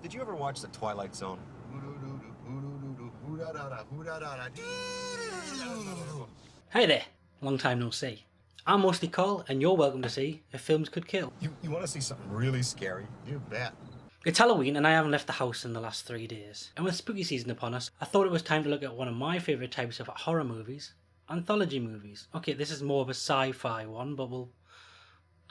Did you ever watch The Twilight Zone? Hey there, long time no see. I'm Mostly Cole, and you're welcome to see If Films Could Kill. You want to see something really scary? You bet. It's Halloween and I haven't left the house in the last 3 days. And with spooky season upon us, I thought it was time to look at one of my favourite types of horror movies, anthology movies. Okay, this is more of a sci-fi one, but we'll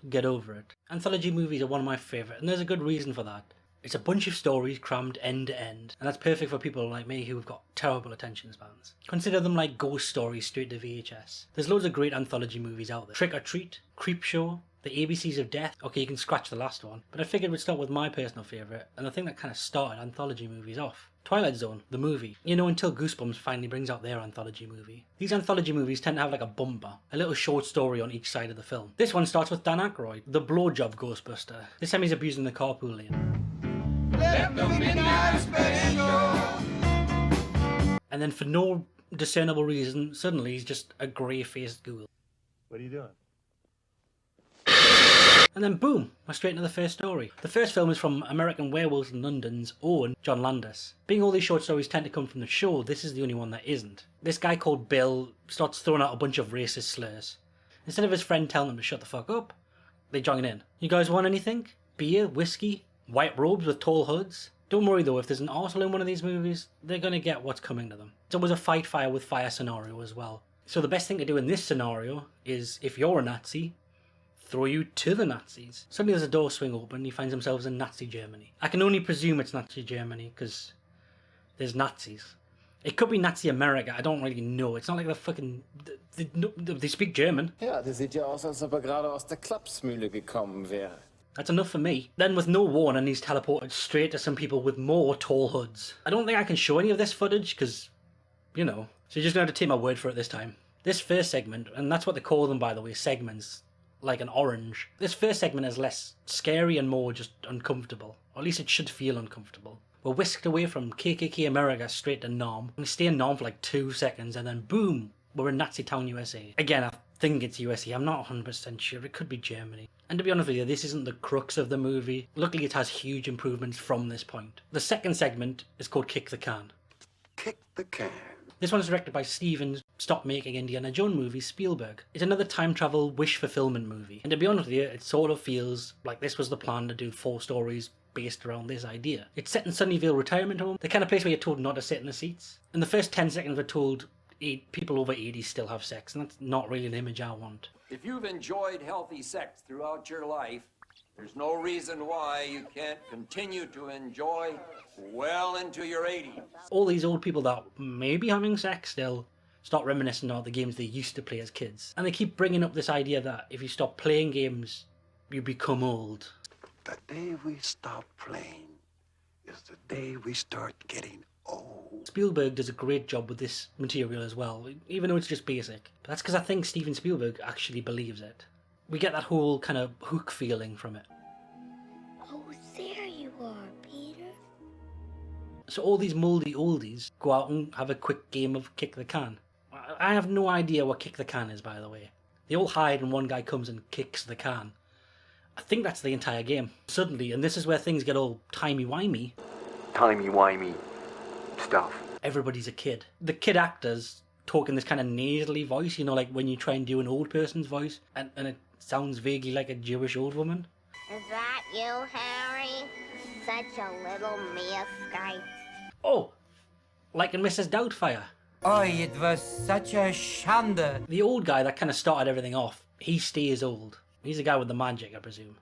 get over it. Anthology movies are one of my favourite, and there's a good reason for that. It's a bunch of stories crammed end to end, and that's perfect for people like me who've got terrible attention spans. Consider them like ghost stories straight to VHS. There's loads of great anthology movies out there. Trick or Treat, Creepshow, The ABCs of Death. Okay, you can scratch the last one, but I figured we'd start with my personal favourite, and the thing that kind of started anthology movies off. Twilight Zone, the movie. You know, until Goosebumps finally brings out their anthology movie. These anthology movies tend to have like a bumper, a little short story on each side of the film. This one starts with Dan Aykroyd, the blowjob Ghostbuster. This time he's abusing the carpool lane. And then for no discernible reason, suddenly he's just a grey-faced ghoul. What are you doing? And then boom, we're straight into the first story. The first film is from American Werewolves in London's own John Landis. Being all these short stories tend to come from the show, this is the only one that isn't. This guy called Bill starts throwing out a bunch of racist slurs. Instead of his friend telling him to shut the fuck up, they join in. You guys want anything? Beer? Whiskey? White robes with tall hoods? Don't worry though, if there's an arsehole in one of these movies, they're gonna get what's coming to them. It's always a fight fire with fire scenario as well. So the best thing to do in this scenario is, if you're a Nazi, throw you to the Nazis. Suddenly there's a door swing open and he finds himself in Nazi Germany. I can only presume it's Nazi Germany, because there's Nazis. It could be Nazi America, I don't really know. It's not like they're fucking... They speak German. Ja, das sieht ja aus, als ob gerade aus der Klapsmühle gekommen wäre. That's enough for me. Then with no warning, he's teleported straight to some people with more tall hoods. I don't think I can show any of this footage, because, you know. So you're just going to have to take my word for it this time. This first segment, and that's what they call them by the way, segments, like an orange. This first segment is less scary and more just uncomfortable. Or at least it should feel uncomfortable. We're whisked away from KKK America straight to Nam. We stay in Nam for like 2 seconds and then boom, we're in Nazi Town, USA. Again, I think it's USA, I'm not 100% sure, it could be Germany. And to be honest with you, this isn't the crux of the movie. Luckily it has huge improvements from this point. The second segment is called Kick the Can. Kick the can. This one is directed by Steven Stop Making Indiana Jones movies Spielberg. It's another time travel wish fulfillment movie. And to be honest with you, it sort of feels like this was the plan to do 4 stories based around this idea. It's set in Sunnyvale retirement home, the kind of place where you're told not to sit in the seats. In the first 10 seconds we're told people over 80 still have sex, and that's not really an image I want. If you've enjoyed healthy sex throughout your life, there's no reason why you can't continue to enjoy well into your 80s. All these old people that may be having sex still start reminiscing about the games they used to play as kids. And they keep bringing up this idea that if you stop playing games, you become old. The day we stop playing is the day we start getting old. Spielberg does a great job with this material as well, even though it's just basic. But that's because I think Steven Spielberg actually believes it. We get that whole kind of Hook feeling from it. Oh, there you are, Peter. So all these mouldy oldies go out and have a quick game of Kick the Can. I have no idea what Kick the Can is, by the way. They all hide and one guy comes and kicks the can. I think that's the entire game. Suddenly, and this is where things get all timey-wimey, Timey-wimey stuff. everybody's a kid. The kid actors talk in this kind of nasally voice, you know, like when you try and do an old person's voice, and it sounds vaguely like a Jewish old woman. Is that you, Harry? Such a little misguy. Oh, like in Mrs. Doubtfire. Oi, it was such a schande. The old guy that kind of started everything off, he stays old. He's the guy with the magic, I presume.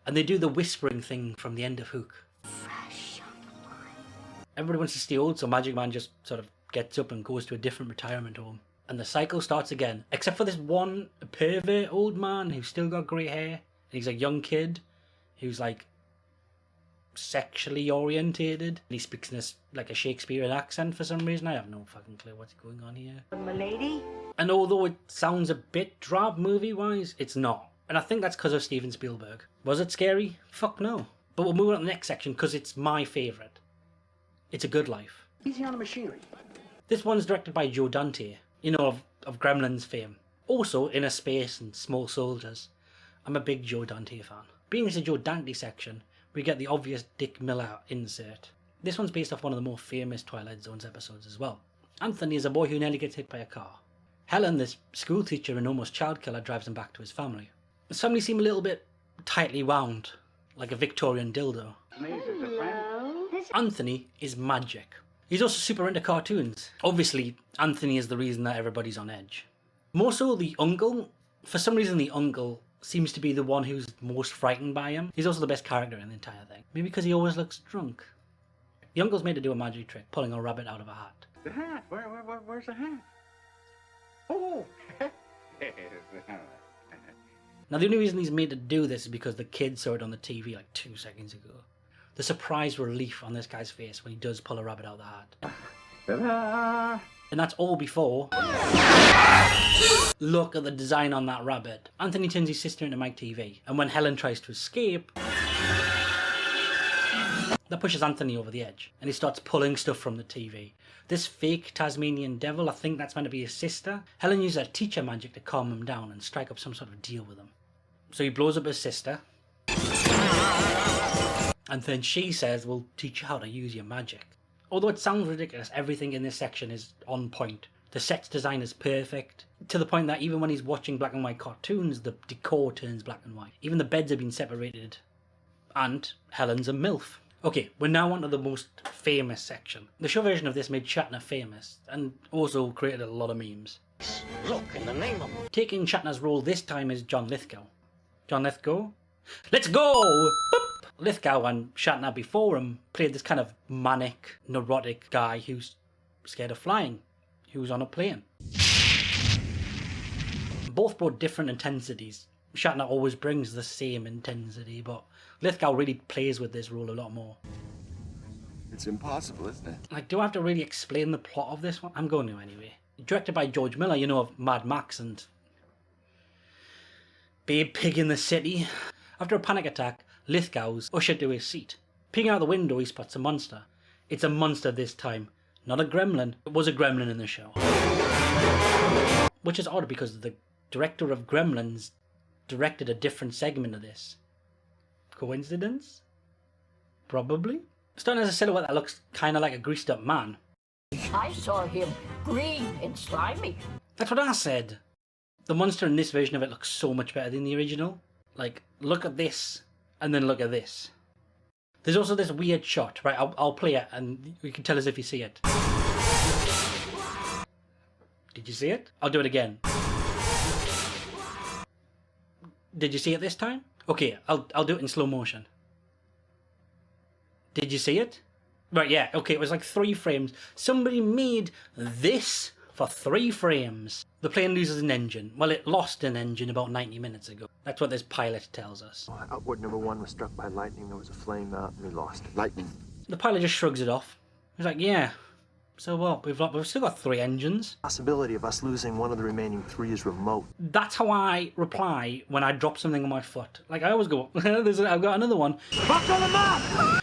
And they do the whispering thing from the end of Hook. Fresh on the line. Everybody wants to stay old, so Magic Man just sort of gets up and goes to a different retirement home. And the cycle starts again. Except for this one pervert old man who's still got grey hair. And he's a young kid who's like sexually orientated. He speaks in this like a Shakespearean accent for some reason. I have no fucking clue what's going on here. Milady? And although it sounds a bit drab movie-wise, it's not. And I think that's because of Steven Spielberg. Was it scary? Fuck no. But we'll move on to the next section because it's my favourite. It's A Good Life. Easy on the machinery. This one's directed by Joe Dante, you know, of Gremlins fame. Also, Inner Space and Small Soldiers. I'm a big Joe Dante fan. Being it's a Joe Dante section, we get the obvious Dick Miller insert. This one's based off one of the more famous Twilight Zones episodes as well. Anthony is a boy who nearly gets hit by a car. Helen, this school teacher and almost child killer, drives him back to his family. His family seem a little bit tightly wound, like a Victorian dildo. Anthony is magic. He's also super into cartoons. Obviously, Anthony is the reason that everybody's on edge. More so the uncle. For some reason, the uncle seems to be the one who's most frightened by him. He's also the best character in the entire thing. Maybe because he always looks drunk. The uncle's made to do a magic trick, pulling a rabbit out of a hat. The hat? Where's the hat? Oh! Now, the only reason he's made to do this is because the kid saw it on the TV like 2 seconds ago. The surprise relief on this guy's face when he does pull a rabbit out of the hat. Ta-da! And that's all before. Look at the design on that rabbit. Anthony turns his sister into Mike TV, and when Helen tries to escape, that pushes Anthony over the edge, and he starts pulling stuff from the TV. This fake Tasmanian devil, I think that's meant to be his sister. Helen uses her teacher magic to calm him down and strike up some sort of deal with him. So he blows up his sister. And then she says, we'll teach you how to use your magic. Although it sounds ridiculous, everything in this section is on point. The set's design is perfect, to the point that even when he's watching black and white cartoons, the decor turns black and white. Even the beds have been separated. And Helen's a MILF. Okay, we're now on to the most famous section. The show version of this made Shatner famous, and also created a lot of memes. Look, in the name of... Taking Shatner's role this time is John Lithgow. John Lithgow? Let's go! Boop! Lithgow and Shatner before him played this kind of manic, neurotic guy who's scared of flying, who's on a plane. Both brought different intensities. Shatner always brings the same intensity, but Lithgow really plays with this role a lot more. It's impossible, isn't it? Like, do I have to really explain the plot of this one? I'm going to anyway. Directed by George Miller, you know, of Mad Max and Babe Pig in the City. After a panic attack, Lithgow's ushered to his seat. Peeking out the window, he spots a monster. It's a monster this time, not a gremlin. It was a gremlin in the show. Which is odd because the director of Gremlins directed a different segment of this. Coincidence? Probably. Starting as a silhouette that looks kind of like a greased up man. I saw him green and slimy. That's what I said. The monster in this version of it looks so much better than the original. Like, look at this, and then look at this. There's also this weird shot, right? I'll play it, and you can tell us if you see it. Did you see it? I'll do it again. Did you see it this time? Okay, I'll do it in slow motion. Did you see it? Right, yeah, okay, it was like 3 frames. Somebody made this for 3 frames. The plane loses an engine. Well, it lost an engine about 90 minutes ago. That's what this pilot tells us. Outboard number 1 was struck by lightning. There was a flame out and we lost it. Lightning. The pilot just shrugs it off. He's like, yeah, so what? We've still got 3 engines. Possibility of us losing one of the remaining 3 is remote. That's how I reply when I drop something on my foot. Like, I always go, I've got another one.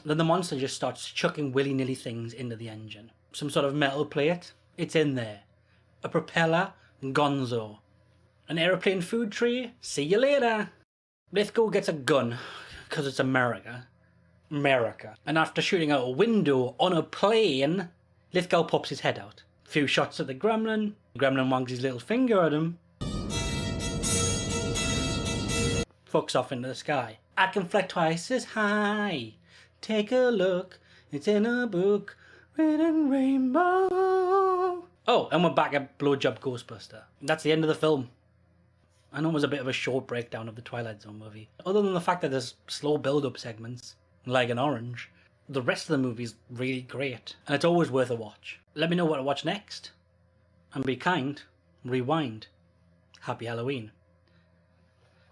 Then the monster just starts chucking willy-nilly things into the engine. Some sort of metal plate, it's in there. A propeller, gonzo. An aeroplane food tray, see you later. Lithgow gets a gun, because it's America. And after shooting out a window on a plane, Lithgow pops his head out. A few shots at the gremlin. The gremlin wags his little finger at him. Fucks off into the sky. I can fly twice as high. Take a look. It's in a book. Red and rainbow. Oh, and we're back at Blowjob Ghostbuster. That's the end of the film. I know it was a bit of a short breakdown of the Twilight Zone movie. Other than the fact that there's slow build-up segments, like an orange, the rest of the movie is really great, and it's always worth a watch. Let me know what to watch next. And be kind. Rewind. Happy Halloween.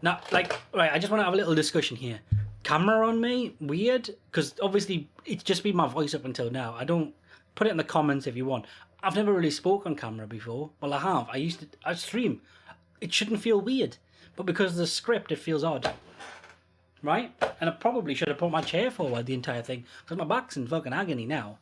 Now, like, right, I just want to have a little discussion here. Camera on me? Weird? Because obviously it's just been my voice up until now. I don't... Put it in the comments if you want. I've never really spoke on camera before. Well, I have. I stream. It shouldn't feel weird. But because of the script, it feels odd. Right? And I probably should have put my chair forward the entire thing, because my back's in fucking agony now.